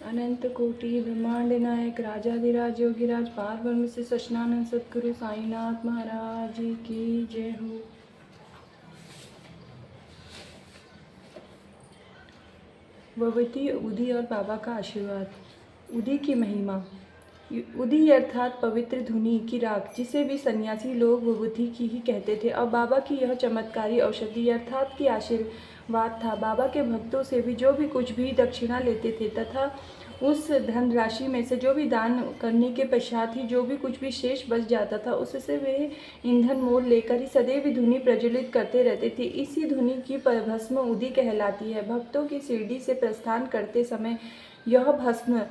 अनंत कोटि ब्रह्मांड नायक राजाधिराज योगीराज पार ब्रह्म से सच्चिदानंद सद्गुरु साईनाथ महाराज की जय हो। विभूति उदी और बाबा का आशीर्वाद। उदी की महिमा। उदी अर्थात पवित्र धुनी की राख, जिसे भी सन्यासी लोग विभूति की ही कहते थे। और बाबा की यह चमत्कारी औषधि अर्थात की आशीर्वाद था। बाबा के भक्तों से भी जो भी कुछ भी दक्षिणा लेते थे तथा उस धन राशि में से जो भी दान करने के पश्चात ही जो भी कुछ भी शेष बच जाता था, उससे वे ईंधन मोल लेकर ही सदैव धुनी प्रज्वलित करते रहते थे। इसी धुनी की भस्म उदी कहलाती है। भक्तों की शिरडी से प्रस्थान करते समय यह भस्म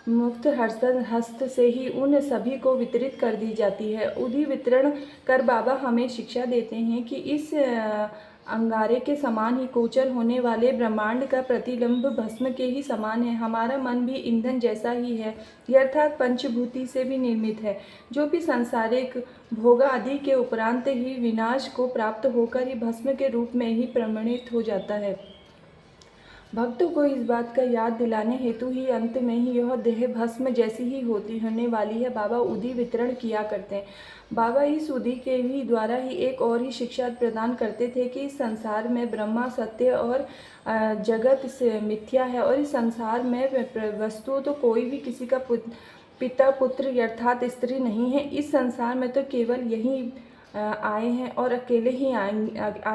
मुक्त हस्त से ही उन सभी को वितरित कर दी जाती है। उदी वितरण कर बाबा हमें शिक्षा देते हैं कि इस अंगारे के समान ही गोचर होने वाले ब्रह्मांड का प्रतिबिंब भस्म के ही समान है। हमारा मन भी ईंधन जैसा ही है, अर्थात पंचभूति से भी निर्मित है, जो भी सांसारिक भोग आदि के उपरांत ही विनाश को प्राप्त होकर ही भस्म के रूप में ही परिणत हो जाता है। भक्तों को इस बात का याद दिलाने हेतु ही अंत में ही यह देह भस्म जैसी ही होने वाली है। बाबा उदी वितरण किया करते हैं। बाबा इस उदी के ही द्वारा ही एक और ही शिक्षा प्रदान करते थे कि इस संसार में ब्रह्मा सत्य और जगत से मिथ्या है, और इस संसार में वस्तु तो कोई भी किसी का पिता पुत्र अर्थात स्त्री नहीं है। इस संसार में तो केवल यही आए हैं और अकेले ही आए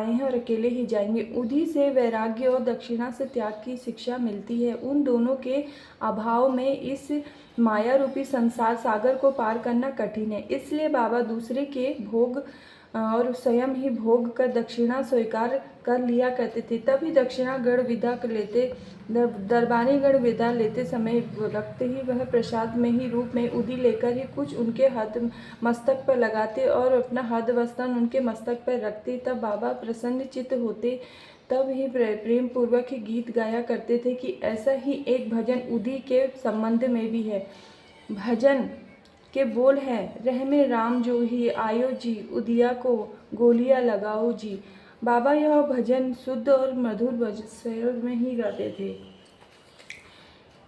हैं और अकेले ही जाएंगे। उदी से वैराग्य और दक्षिणा से त्याग की शिक्षा मिलती है। उन दोनों के अभाव में इस माया रूपी संसार सागर को पार करना कठिन है। इसलिए बाबा दूसरे के भोग और स्वयं ही भोग कर दक्षिणा स्वीकार कर लिया करते थे। तभी दक्षिणा गण विदा लेते दरबारी गण विदा लेते समय रखते ही वह प्रसाद में ही रूप में उदी लेकर ही कुछ उनके हाथ मस्तक पर लगाते और अपना हाथ वस्तन उनके मस्तक पर रखते। तब बाबा प्रसन्न चित्त होते। तब ही प्रेम पूर्वक ही गीत गाया करते थे कि ऐसा ही एक भजन उदी के संबंध में भी है। भजन के बोल है, रह में राम जो ही आयो जी, उदिया को गोलियां लगाओ जी। बाबा यह भजन शुद्ध और मधुर स्वर में ही गाते थे।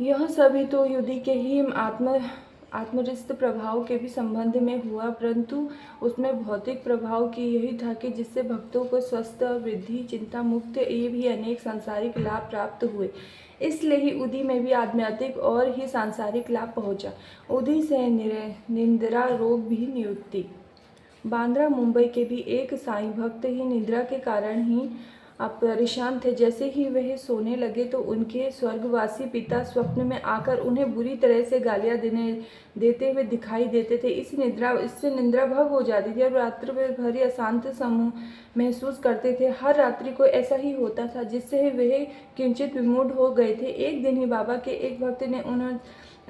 यह सभी तो उदी के ही आत्मरिस्त प्रभाव के भी संबंध में हुआ, परंतु उसमें भौतिक प्रभाव की यही था कि जिससे भक्तों को स्वस्थ और वृद्धि चिंता मुक्त ये भी अनेक सांसारिक लाभ प्राप्त हुए। इसलिए ही उदी में भी आध्यात्मिक और ही सांसारिक लाभ पहुंचा। उदी से निंद्रा रोग भी नियुक्ति। बांद्रा मुंबई के भी एक साईं भक्त ही निद्रा के कारण ही परेशान थे। जैसे ही वह सोने लगे तो उनके स्वर्गवासी पिता स्वप्न में आकर उन्हें बुरी तरह से गालियां देते हुए दिखाई देते थे। इससे निद्रा भंग हो जाती थी और रात्र में भरी अशांत समूह महसूस करते थे। हर रात्रि को ऐसा ही होता था, जिससे वह किंचित विमूढ़ हो गए थे। एक दिन ही बाबा के एक भक्त ने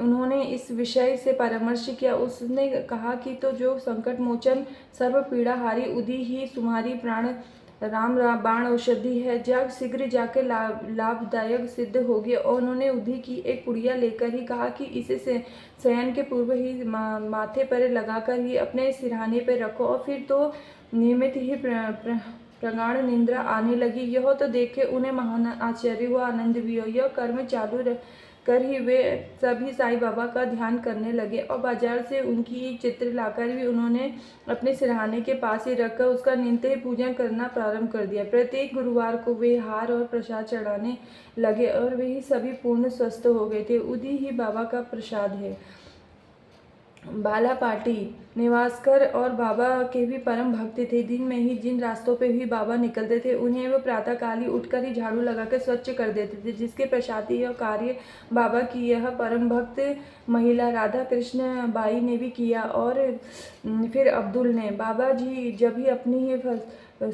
उन्होंने इस विषय से परामर्श किया। उसने कहा कि तो जो संकट मोचन सर्व पीड़ाहारी उदी ही तुम्हारी प्राण राम बाण औषधि है, जग शीघ्र जाकर लाभदायक सिद्ध होगी। और उन्होंने उदी की एक पुड़िया लेकर ही कहा कि इसे शयन के पूर्व ही माथे पर लगाकर ही अपने सिरहाने पर रखो, और फिर तो नियमित ही प्रगाढ़ निंद्रा आने लगी। यह तो देखे उन्हें महान आश्चर्य हुआ, आनंद भी हो। यह कर्म चालू कर ही वे सभी साईं बाबा का ध्यान करने लगे, और बाजार से उनकी एक चित्र लाकर भी उन्होंने अपने सिरहाने के पास ही रखकर उसका नित्य पूजन करना प्रारंभ कर दिया। प्रत्येक गुरुवार को वे हार और प्रसाद चढ़ाने लगे और वे ही सभी पूर्ण स्वस्थ हो गए थे। उदी ही बाबा का प्रसाद है। बालापाटी निवासकर और बाबा के भी परम भक्त थे। दिन में ही जिन रास्तों पे भी बाबा निकलते थे उन्हें वो प्रातःकाल ही उठकर ही झाड़ू लगाकर स्वच्छ कर देते थे, जिसके पश्चात यह कार्य बाबा की यह परम भक्त महिला राधा कृष्ण बाई ने भी किया। और फिर अब्दुल ने। बाबा जी जब भी अपनी ही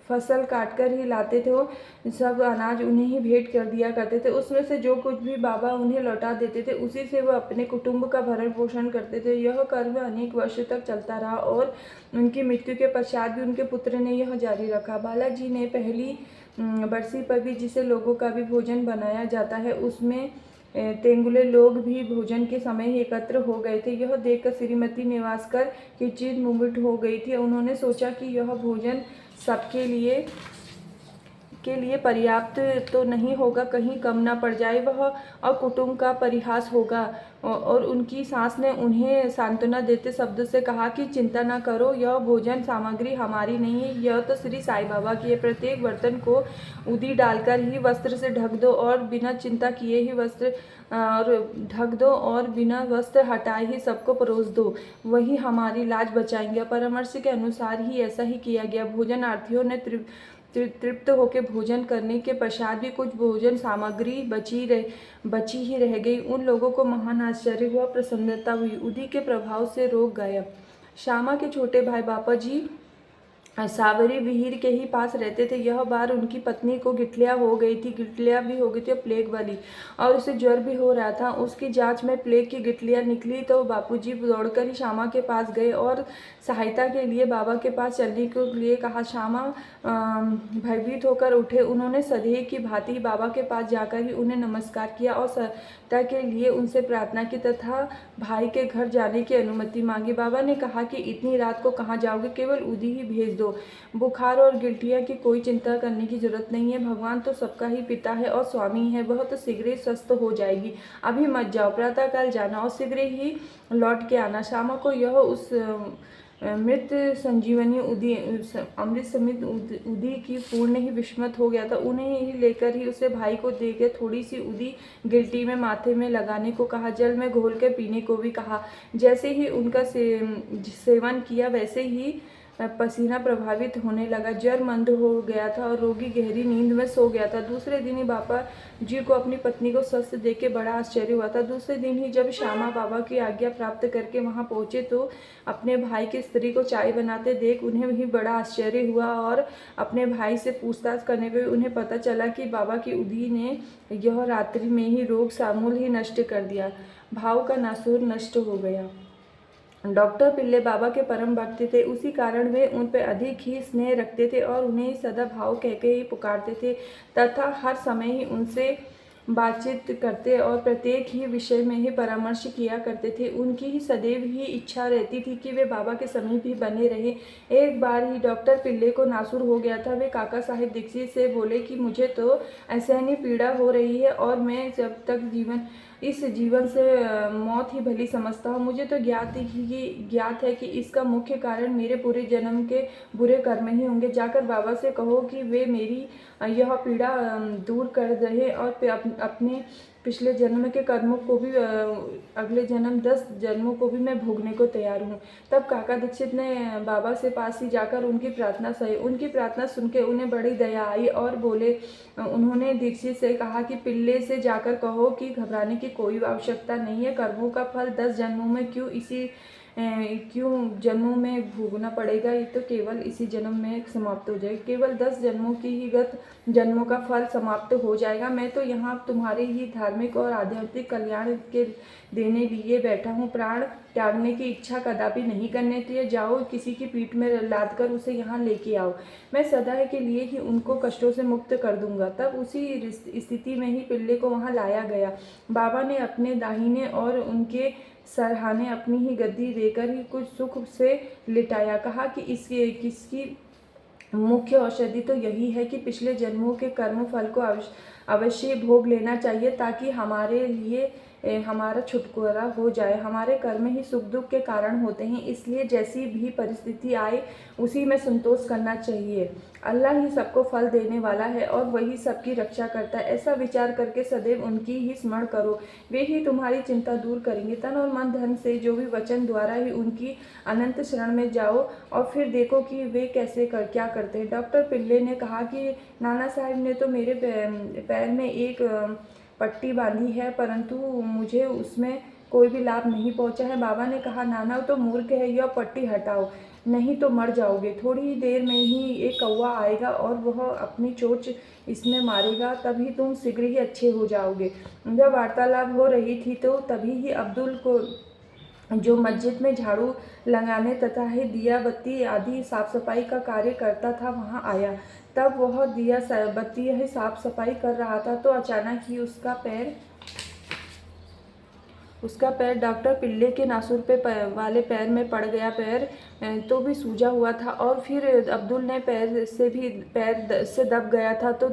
फसल काटकर ही लाते थे, वो सब अनाज उन्हें ही भेंट कर दिया करते थे। उसमें से जो कुछ भी बाबा उन्हें लौटा देते थे, उसी से वो अपने कुटुंब का भरण पोषण करते थे। यह कर्म अनेक वर्षों तक चलता रहा और उनकी मृत्यु के पश्चात भी उनके पुत्र ने यह जारी रखा। बालाजी ने पहली बरसी पर भी जिसे लोगों का भी भोजन बनाया जाता है, उसमें तेंगुले लोग भी भोजन के समय ही एकत्र हो गए थे। यह देखकर श्रीमती निवासकर की चित मुमुट हो गई थी। उन्होंने सोचा कि यह भोजन सबके लिए के लिए पर्याप्त तो नहीं होगा, कहीं कम ना पड़ जाए वह, और कुटुंब का परिहास होगा। और उनकी सास ने उन्हें सांत्वना देते शब्दों से कहा कि चिंता न करो, यह भोजन सामग्री हमारी नहीं है, यह तो श्री साईं बाबा की है। प्रत्येक बर्तन को उदी डालकर ही वस्त्र से ढक दो और बिना चिंता किए ही वस्त्र और ढक दो और बिना वस्त्र हटाए ही सबको परोस दो, वही हमारी लाज बचाएंगे। परामर्श के अनुसार ही ऐसा ही किया गया। भोजनार्थियों ने तृप्त होकर भोजन करने के पश्चात भी कुछ भोजन सामग्री बची ही रह गई। उन लोगों को महान आश्चर्य हुआ, प्रसन्नता हुई। उदी के प्रभाव से रोग गायब। श्यामा के छोटे भाई बापा जी सावरी विहीर के ही पास रहते थे। यह बार उनकी पत्नी को गिठलिया हो गई थी, गिठलिया भी हो गई थी प्लेग वाली, और उसे ज्वर भी हो रहा था। उसकी जांच में प्लेग की गिठलियाँ निकली तो बापूजी दौड़कर ही श्यामा के पास गए और सहायता के लिए बाबा के पास चलने के लिए कहा। श्यामा भयभीत होकर उठे। उन्होंने सदैव की भांति बाबा के पास जाकर ही उन्हें नमस्कार किया और सहायता के लिए उनसे प्रार्थना की तथा भाई के घर जाने की अनुमति मांगी। बाबा ने कहा कि इतनी रात को कहाँ जाओगे, केवल उदी ही भेज दो। बुखार और गिल्टिया की कोई चिंता करने की जरूरत नहीं है, भगवान तो सबका ही पिता है और स्वामी है, वह तो शीघ्र ही स्वस्थ हो जाएगी। अभी मत जाओ, प्रातःकाल जाना और शीघ्र ही लौट के आना। श्यामा को यह उस मृत संजीवनी उदी अमृत समित उदी की पूर्ण ही विस्मत हो गया था। उन्हें ही लेकर ही उसे भाई को देकर थोड़ी सी उदी गिल्टी में माथे में लगाने को कहा, जल में घोल कर पीने को भी कहा। जैसे ही उनका सेवन किया वैसे ही पसीना प्रभावित होने लगा, जर मंद हो गया था और रोगी गहरी नींद में सो गया था। दूसरे दिन ही बाबा जी को अपनी पत्नी को स्वस्थ देख के बड़ा आश्चर्य हुआ था। दूसरे दिन ही जब श्यामा बाबा की आज्ञा प्राप्त करके वहां पहुंचे तो अपने भाई की स्त्री को चाय बनाते देख उन्हें भी बड़ा आश्चर्य हुआ और अपने भाई से पूछताछ करने पर उन्हें पता चला कि बाबा की उदी ने यह रात्रि में ही रोग समूल ही नष्ट कर दिया। भाव का नासूर नष्ट हो गया। डॉक्टर पिल्ले बाबा के परम भक्त थे, उसी कारण वे उन पर अधिक ही स्नेह रखते थे और उन्हें सदा भाव कहके ही पुकारते थे तथा हर समय ही उनसे बातचीत करते और प्रत्येक ही विषय में ही परामर्श किया करते थे। उनकी ही सदैव ही इच्छा रहती थी कि वे बाबा के समीप ही बने रहे। एक बार ही डॉक्टर पिल्ले को नासूर हो गया था। वे काका साहेब दीक्षित से बोले कि मुझे तो असहनीय पीड़ा हो रही है और मैं जब तक इस जीवन से मौत ही भली समझता हूँ। मुझे तो ज्ञात है कि इसका मुख्य कारण मेरे पूरे जन्म के बुरे कर्म ही होंगे। जाकर बाबा से कहो कि वे मेरी यह पीड़ा दूर कर रहे और अपने पिछले जन्म के कर्मों को भी अगले जन्म 10 जन्मों को भी मैं भोगने को तैयार हूँ। तब काका दीक्षित ने बाबा से पास ही जाकर उनकी प्रार्थना सही। उनकी प्रार्थना सुनकर उन्हें बड़ी दया आई और बोले, उन्होंने दीक्षित से कहा कि पिल्ले से जाकर कहो कि घबराने की कोई आवश्यकता नहीं है। कर्मों का फल 10 जन्मों में क्यों जन्मों में भोगना पड़ेगा, ये तो केवल इसी जन्म में समाप्त हो जाएगा। केवल 10 जन्मों की ही गत जन्मों का फल समाप्त हो जाएगा। मैं तो यहाँ तुम्हारे ही धार्मिक और आध्यात्मिक कल्याण के देने लिए बैठा हूँ। प्राण त्यागने की इच्छा कदापि नहीं करने चाहिए। जाओ, किसी की पीठ में लाद कर उसे यहाँ लेके आओ, मैं सदा के लिए ही उनको कष्टों से मुक्त कर दूंगा। तब उसी स्थिति में ही पिल्ले को वहाँ लाया गया। बाबा ने अपने दाहिने और उनके सरहाने अपनी ही गद्दी देकर ही कुछ सुख से लिटाया। कहा कि किसकी मुख्य औषधि तो यही है कि पिछले जन्मों के कर्म फल को अवश्य भोग लेना चाहिए ताकि हमारे लिए हमारा छुटकारा हो जाए। हमारे कर्म ही सुख दुख के कारण होते हैं, इसलिए जैसी भी परिस्थिति आए उसी में संतोष करना चाहिए। अल्लाह ही सबको फल देने वाला है और वही सबकी रक्षा करता है। ऐसा विचार करके सदैव उनकी ही स्मरण करो, वे ही तुम्हारी चिंता दूर करेंगे। तन और मन धन से जो भी वचन द्वारा ही उनकी अनंत शरण में जाओ और फिर देखो कि वे क्या करते हैं। डॉक्टर पिल्ले ने कहा कि नाना साहब ने तो मेरे पैर में एक पट्टी बांधी है, परंतु मुझे उसमें कोई भी लाभ नहीं पहुंचा है। बाबा ने कहा, नाना तो मूर्ख है, यह पट्टी हटाओ, नहीं तो मर जाओगे। थोड़ी ही देर में ही एक कौवा आएगा और वह अपनी चोंच इसमें मारेगा, तभी तुम शीघ्र ही अच्छे हो जाओगे। जब वार्तालाप हो रही थी तो तभी ही अब्दुल को, जो मस्जिद में झाड़ू लगाने तथा ही दिया बत्ती आदि साफ सफाई का कार्य करता था, वहां आया। तब वह दिया बत्ती ही साफ सफाई कर रहा था तो अचानक ही उसका पैर डॉक्टर पिल्ले के नासूर वाले पैर में पड़ गया। पैर तो भी सूजा हुआ था और फिर अब्दुल ने पैर से दब गया था तो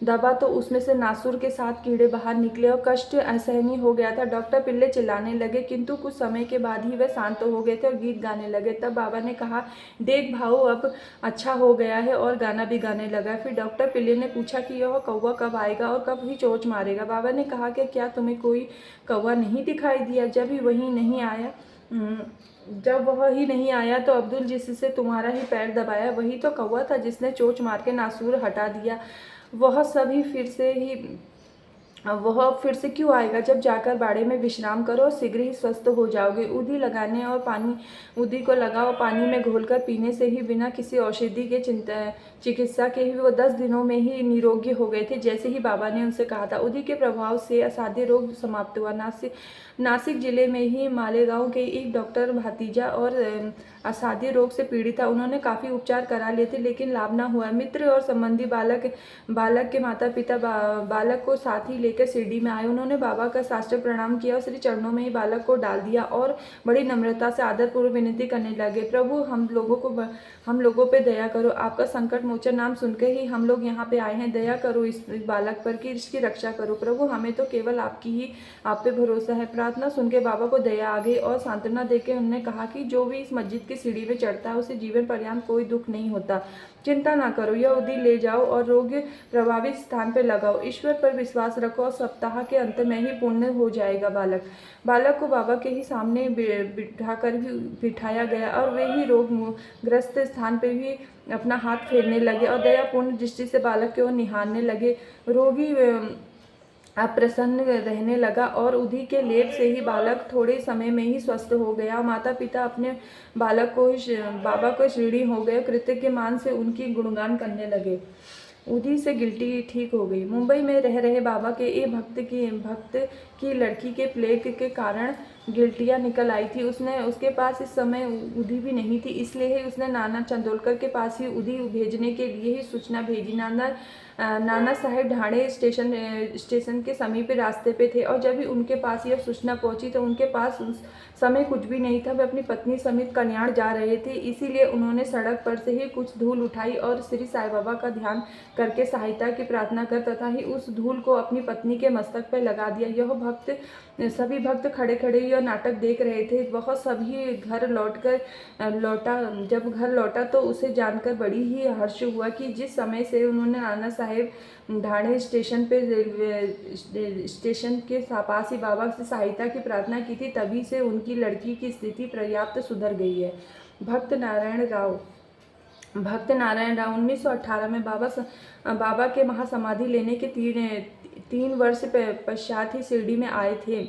दबा तो उसमें से नासुर के साथ कीड़े बाहर निकले और कष्ट असहनीय हो गया था। डॉक्टर पिल्ले चिल्लाने लगे, किंतु कुछ समय के बाद ही वे शांत हो गए थे और गीत गाने लगे। तब बाबा ने कहा, देख भाऊ, अब अच्छा हो गया है, और गाना भी गाने लगा। फिर डॉक्टर पिल्ले ने पूछा कि यह कौवा कब आएगा और कब ही चोंच मारेगा। बाबा ने कहा कि क्या तुम्हें कोई कौवा नहीं दिखाई दिया? जब वह ही नहीं आया तो अब्दुल जिससे तुम्हारा ही पैर दबाया वही तो कौवा था जिसने चोंच मार के नासूर हटा दिया। वह सभी वह फिर से क्यों आएगा? जब जाकर बाड़े में विश्राम करो और शीघ्र ही स्वस्थ हो जाओगे। उदी को लगाओ, पानी में घोलकर पीने से ही बिना किसी औषधि के चिकित्सा के ही वो 10 दिनों में ही निरोगी हो गए थे, जैसे ही बाबा ने उनसे कहा था। उदी के प्रभाव से असाध्य रोग समाप्त हुआ। नासिक जिले में ही मालेगांव के एक डॉक्टर भतीजा और असाध्य रोग से पीड़ित था। उन्होंने काफ़ी उपचार करा लिए थे लेकिन लाभ न हुआ। मित्र और संबंधी बालक के माता पिता बालक को साथ ही लेकर शिरडी में आए। उन्होंने बाबा का साष्टांग प्रणाम किया और श्री चरणों में ही बालक को डाल दिया और बड़ी नम्रता से आदरपूर्वक विनती करने लगे, प्रभु हम लोगों पे दया करो। आपका संकट मोचन नाम सुनकर ही हम लोग यहाँ पे आए हैं। दया करो इस बालक पर कि इसकी रक्षा करो प्रभु, हमें तो केवल आप पे भरोसा है। प्रार्थना सुन के बाबा को दया आ गई और सांत्वना देकर उन्होंने कहा कि जो भी इस मस्जिद की सीढ़ी में चढ़ता है उसे जीवन पर्यंत कोई दुख नहीं होता। चिंता ना करो, यह उदी ले जाओ और रोग प्रभावित स्थान पर लगाओ। ईश्वर पर विश्वास रखो और सप्ताह के अंत में ही पूर्ण हो जाएगा। बालक को बाबा के ही सामने बिठाया गया और वे ही रोगग्रस्त स्थान पर भी अपना हाथ फेरने लगे और दयापूर्ण दृष्टि से बालक की ओर निहारने लगे। रोगी अप्रसन्न रहने लगा और उदी के लेप से ही बालक थोड़े समय में ही स्वस्थ हो गया। माता पिता अपने बाबा को ऋणी हो गए, कृतज्ञ मान से उनकी गुणगान करने लगे। उदी से गिल्टी ठीक हो गई। मुंबई में रह रहे बाबा के एक भक्त की लड़की के प्लेग के कारण गिल्टियाँ निकल आई थी। उसके पास इस समय उदी भी नहीं थी, इसलिए ही उसने नाना चंदोलकर के पास ही उदी भेजने के लिए ही सूचना भेजी। नाना साहेब ढाणे स्टेशन के समीप रास्ते पे थे और जब भी उनके पास यह सूचना पहुंची तो उनके पास उस समय कुछ भी नहीं था। वे अपनी पत्नी समेत कल्याण जा रहे थे, इसीलिए उन्होंने सड़क पर से ही कुछ धूल उठाई और श्री साईं बाबा का ध्यान करके सहायता की प्रार्थना कर तथा ही उस धूल को अपनी पत्नी के मस्तक पर लगा दिया। सभी भक्त खड़े खड़े यह नाटक देख रहे थे। वह सभी जब घर लौटा तो उसे जानकर बड़ी ही हर्ष हुआ कि जिस समय से उन्होंने नाना साहेब ढाणे स्टेशन पे रेलवे स्टेशन के पास ही बाबा से सहायता की प्रार्थना की थी, तभी से उनकी लड़की की स्थिति पर्याप्त सुधर गई है। भक्त नारायण राव 1918 में बाबा के महासमाधि लेने के 3 वर्ष पश्चात ही शिरडी में आए थे,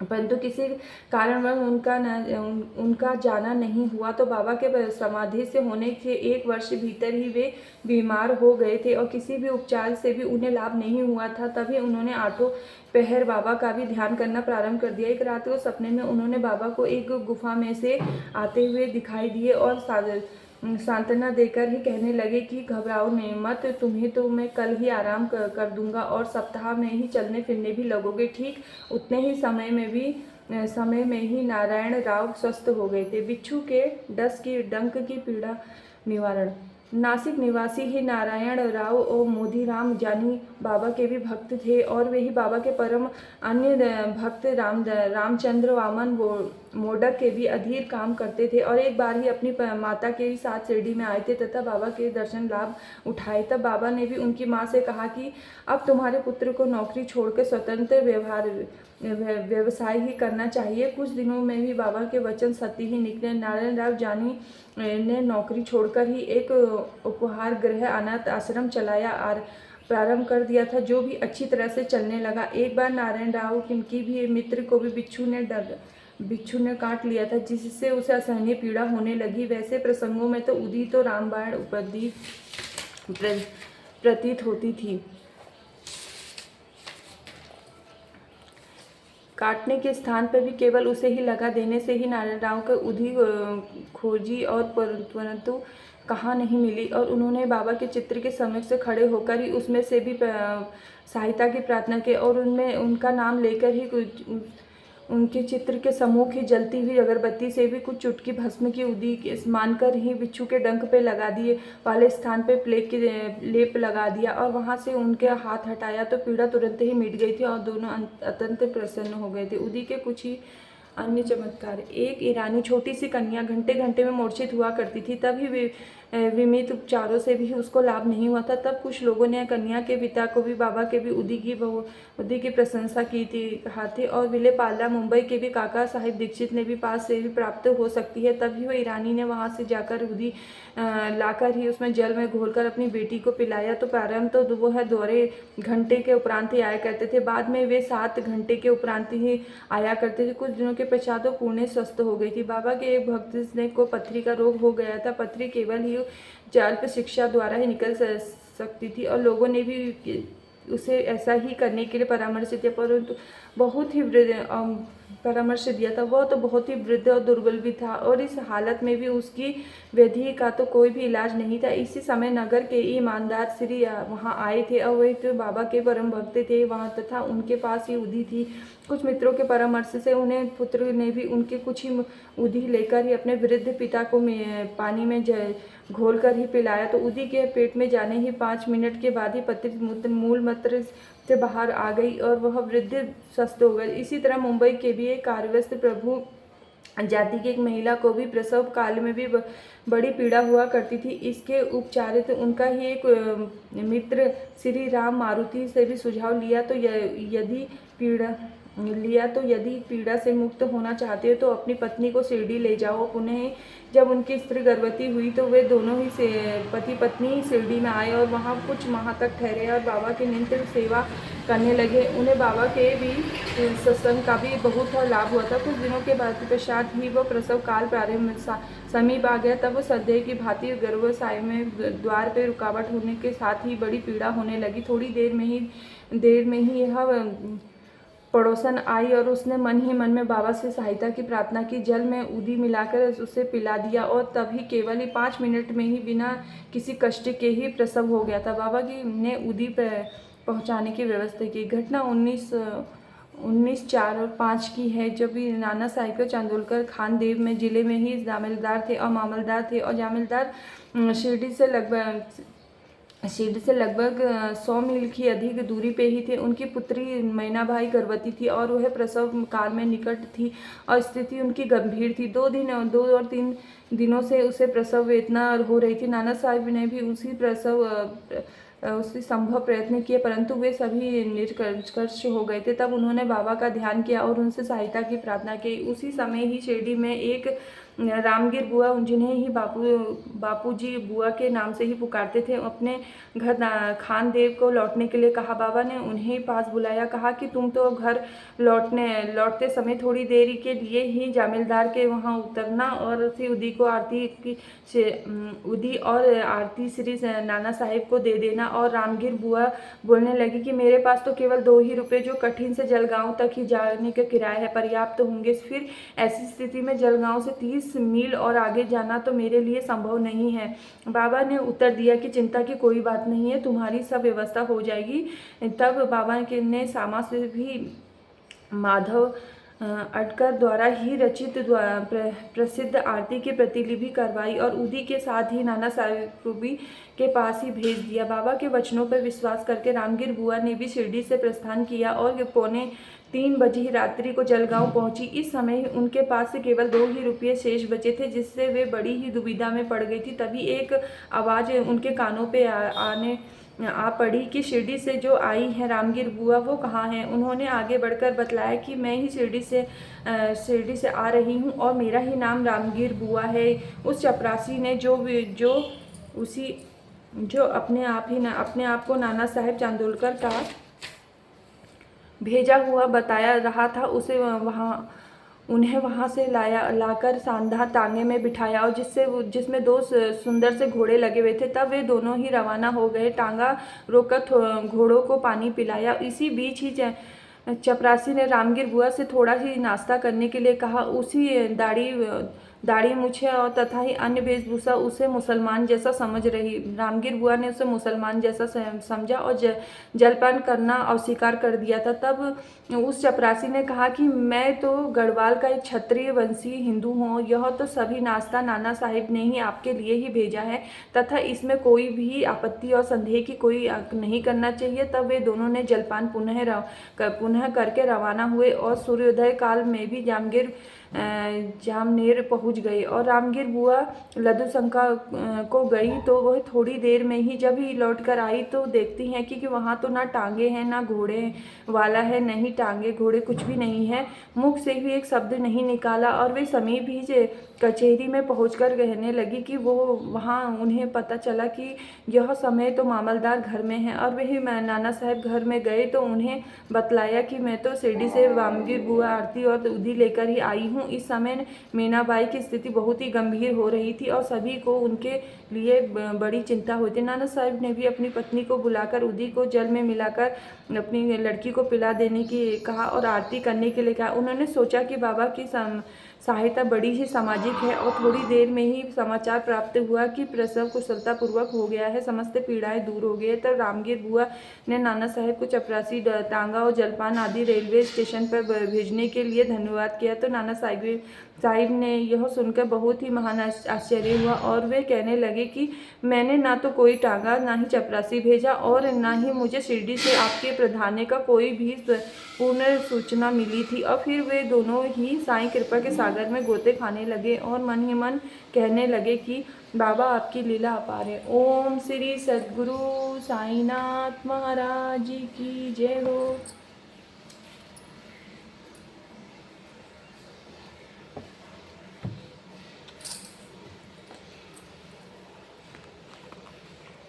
परंतु किसी कारणवश उनका जाना नहीं हुआ तो बाबा के समाधि से होने के 1 वर्ष भीतर ही वे बीमार हो गए थे और किसी भी उपचार से भी उन्हें लाभ नहीं हुआ था। तभी उन्होंने 8 पहर बाबा का भी ध्यान करना प्रारंभ कर दिया। एक रात को सपने में उन्होंने बाबा को एक गुफा में से आते हुए दिखाई दिए और सांत्वना देकर ही कहने लगे कि घबराओ नहीं मत, तुम्हें तो मैं कल ही आराम कर दूंगा और सप्ताह में ही चलने फिरने भी लगोगे। ठीक उतने ही समय में ही नारायण राव स्वस्थ हो गए थे। बिच्छू के डंक की पीड़ा निवारण। नासिक निवासी ही नारायण राव और मोदीराम जानी बाबा के भी भक्त थे और वे ही बाबा के परम अन्य भक्त रामचंद्र वामन मोडक के भी अधीर काम करते थे और एक बार ही अपनी माता के भी साथ शिरडी में आए थे तथा बाबा के दर्शन लाभ उठाए। तब बाबा ने भी उनकी माँ से कहा कि अब तुम्हारे पुत्र को नौकरी छोड़कर स्वतंत्र व्यवसाय ही करना चाहिए। कुछ दिनों में भी बाबा के वचन सत्य ही निकले। नारायण राव जानी ने नौकरी छोड़कर ही एक उपहार गृह अनाथ आश्रम चलाया प्रारंभ कर दिया था, जो भी अच्छी तरह से चलने लगा। एक बार नारायण राव की भी मित्र को भी बिच्छू ने काट लिया था, जिससे उसे असहनीय पीड़ा होने लगी। वैसे प्रसंगों में तो उदी तो रामबाण प्रतीत होती थी। काटने के स्थान पर भी केवल उसे ही लगा देने से ही नारायण राव को उदी खोजी और परंतु कहाँ नहीं मिली और उन्होंने बाबा के चित्र के समक्ष से खड़े होकर ही उसमें से भी सहायता की प्रार्थना की और उनका नाम लेकर ही उनके चित्र के सम्मुख ही जलती हुई अगरबत्ती से भी कुछ चुटकी भस्म की उदी मानकर ही बिच्छू के डंक पे लगा दिए वाले स्थान पे प्लेग की लेप लगा दिया और वहाँ से उनके हाथ हटाया तो पीड़ा तुरंत ही मिट गई थी और दोनों अत्यंत प्रसन्न हो गए थे। उदी के कुछ ही अन्य चमत्कार। एक ईरानी छोटी सी कन्या घंटे घंटे में मूर्छित हुआ करती थी, तभी विमित उपचारों से भी उसको लाभ नहीं हुआ था। तब कुछ लोगों ने कन्या के पिता को भी, बाबा के भी उदी की प्रशंसा की थी, कहा थे। और विले पाला मुंबई के भी काका साहिब दीक्षित ने भी पास से भी प्राप्त हो सकती है। तभी वो ईरानी ने वहाँ से जाकर उदी लाकर ही उसमें जल में घोलकर अपनी बेटी को पिलाया। तो प्रारंभ तो वो है दौरे घंटे के उपरांत ही आया करते थे, बाद में वे 7 घंटे के उपरांत ही आया करते थे। कुछ दिनों के पश्चात वो पूर्ण स्वस्थ हो गई थी। बाबा के एक भक्त ने को पथरी का रोग हो गया था। पथरी केवल ही जाल्प शिक्षा द्वारा ही निकल सकती थी और लोगों ने भी उसे ऐसा ही करने के लिए परामर्श दिया, परंतु बहुत ही परामर्श दिया था। वह तो बहुत ही वृद्ध और दुर्बल भी था और इस हालत में भी उसकी व्याधि का तो कोई भी इलाज नहीं था। इसी समय नगर के ईमानदार श्री वहाँ आए थे और वे तो बाबा के परम भक्त थे वहाँ, तथा उनके पास ही उदी थी। कुछ मित्रों के परामर्श से उन्हें पुत्र ने भी उनके कुछ ही उदी लेकर ही अपने वृद्ध पिता को पानी में घोल कर ही पिलाया। तो उदी के पेट में जाने ही 5 मिनट के बाद ही पथरी मूल मूत्र से बाहर आ गई और वह वृद्ध स्वस्थ हो गई। इसी तरह मुंबई के भी एक कार्यवस्थ प्रभु जाति की एक महिला को भी प्रसव काल में भी बड़ी पीड़ा हुआ करती थी। इसके उपचारित उनका ही एक मित्र श्री राम मारुति से भी सुझाव लिया। तो यदि पीड़ा से मुक्त होना चाहते हो तो अपनी पत्नी को शिरडी ले जाओ। पुनः जब उनकी स्त्री गर्भवती हुई तो वे दोनों ही पति पत्नी शिरडी में आए और वहाँ कुछ माह तक ठहरे और बाबा की नित्य सेवा करने लगे। उन्हें बाबा के भी सत्संग का भी बहुत लाभ हुआ था। कुछ दिनों के बाद पश्चात ही वो प्रसव काल प्रारंभ समीप आ गया। तब वो संदेह की भांति गर्भाशय में द्वार पे रुकावट होने के साथ ही बड़ी पीड़ा होने लगी। थोड़ी देर में ही यह पड़ोसन आई और उसने मन ही मन में बाबा से सहायता की प्रार्थना की। जल में उदी मिलाकर उसे पिला दिया और तभी केवल ही 5 मिनट में ही बिना किसी कष्ट के ही प्रसव हो गया था। बाबा की ने उदी पहुंचाने की व्यवस्था की। घटना 19 4 और 5 की है, जब नाना साहिब को चांदोलकर खानदेव में जिले में ही जामीलदार थे और मामलदार थे। और जामीलदार शिरडी से लगभग 100 मील की अधिक दूरी पे ही थे। उनकी पुत्री मैनाबाई गर्भवती थी और वह प्रसव काल में निकट थी और स्थिति उनकी गंभीर थी। 2 और 3 दिनों से उसे प्रसव वेदना हो रही थी। नाना साहिब ने भी उसी संभव प्रयत्न किए, परंतु वे सभी निष्कर्ष हो गए थे। तब उन्होंने बाबा का ध्यान किया और उनसे सहायता की प्रार्थना की। उसी समय ही शिरडी में एक रामगिर बुआ, जिन्हें ही बापूजी बुआ के नाम से ही पुकारते थे, अपने घर खानदेव को लौटने के लिए कहा। बाबा ने उन्हें पास बुलाया, कहा कि तुम तो घर लौटते समय थोड़ी देरी के लिए ही जामीलदार के वहाँ उतरना और फिर उदी और आरती श्री नाना साहिब को दे देना। और रामगिर बुआ बोलने लगी कि मेरे पास तो केवल 2 ही रुपये जो कठिन से जलगांव तक ही जाने का किराया है पर्याप्त होंगे। फिर ऐसी स्थिति में जलगांव से 30 मील और आगे जाना तो मेरे लिए संभव नहीं है। बाबा ने उत्तर दिया कि चिंता की कोई बात नहीं है, तुम्हारी सब व्यवस्था हो जाएगी। तब बाबा ने सामा से भी माधव अटकर द्वारा ही रचित प्रसिद्ध आरती की प्रतिलिपि करवाई और उदी के साथ ही नाना साहिब के पास ही भेज दिया। बाबा के वचनों पर विश्वास करके रामगिर बुआ ने भी शिरडी से प्रस्थान किया और 2:45 बजे ही रात्रि को जलगांव पहुंची। इस समय ही उनके पास से केवल 2 ही रुपये शेष बचे थे, जिससे वे बड़ी ही दुविधा में पड़ गई थी। तभी एक आवाज़ उनके कानों पे आ पड़ी कि शिरडी से जो आई है रामगिर बुआ वो कहाँ है। उन्होंने आगे बढ़कर बतलाया कि मैं ही शिरडी से आ रही हूँ और मेरा ही नाम रामगिर बुआ है। उस चपरासी ने जो अपने आप को नाना साहेब चांदोलकर का भेजा हुआ बताया रहा था, उन्हें वहाँ से लाकर सांधा तांगे में बिठाया और जिसमें 2 सुंदर से घोड़े लगे हुए थे। तब वे दोनों ही रवाना हो गए। टांगा रोककर घोड़ों को पानी पिलाया। इसी बीच ही चपरासी ने रामगिर बुआ से थोड़ा ही नाश्ता करने के लिए कहा। उसी दाढ़ी मूछें और तथा ही अन्य वेशभूषा उसे मुसलमान जैसा समझ रही। रामगीर बुआ ने उसे मुसलमान जैसा समझा और जलपान करना अस्वीकार कर दिया था। तब उस चपरासी ने कहा कि मैं तो गढ़वाल का एक क्षत्रिय वंशीय हिंदू हूँ, यह तो सभी नाश्ता नाना साहिब ने ही आपके लिए ही भेजा है तथा इसमें कोई भी आपत्ति और संदेह की कोई नहीं करना चाहिए। तब वे दोनों ने जलपान पुनः करके रवाना हुए और सूर्योदय काल में भी जामनेर पहुंच गए। और रामगीर बुआ लड्डूशंका को गई तो वह थोड़ी देर में ही जब ही लौट कर आई तो देखती हैं कि वहाँ तो ना टांगे हैं ना घोड़े वाला है, नहीं टांगे घोड़े कुछ भी नहीं है। मुख से भी एक शब्द नहीं निकाला और वे समीप ही कचहरी में पहुंचकर कहने लगी कि वो वहाँ उन्हें पता चला कि यह समय तो मामलदार घर में है। और वही नाना साहब घर में गए तो उन्हें बतलाया कि मैं तो शिरडी से रामगीर बुआ आरती और दूधी लेकर ही आई हूँ। इस समय मीनाबाई की स्थिति बहुत ही गंभीर हो रही थी और सभी को उनके लिए बड़ी चिंता होती। नाना साहब ने भी अपनी पत्नी को बुलाकर उदी को जल में मिलाकर अपनी लड़की को पिला देने की कहा और आरती करने के लिए कहा। उन्होंने सोचा कि बाबा की सहायता बड़ी ही सामाजिक है और थोड़ी देर में ही समाचार प्राप्त हुआ कि प्रसव कुशलतापूर्वक हो गया है, समस्त पीड़ाएं दूर हो गई है। तब रामगीर बुआ ने नाना साहब को चपरासी, तांगा और जलपान आदि रेलवे स्टेशन पर भेजने के लिए धन्यवाद किया। तो नाना साहिब ने यह सुनकर बहुत ही महान आश्चर्य हुआ और वे कहने लगे कि मैंने ना तो कोई टांगा, ना ही चपरासी भेजा और ना ही मुझे शिरडी से आपके प्रधाने का कोई भी पूर्ण सूचना मिली थी। और फिर वे दोनों ही साईं कृपा के सागर में गोते खाने लगे और मन ही मन कहने लगे कि बाबा आपकी लीला अपार है। ओम श्री सद्गुरु साईनाथ महाराज की जय हो।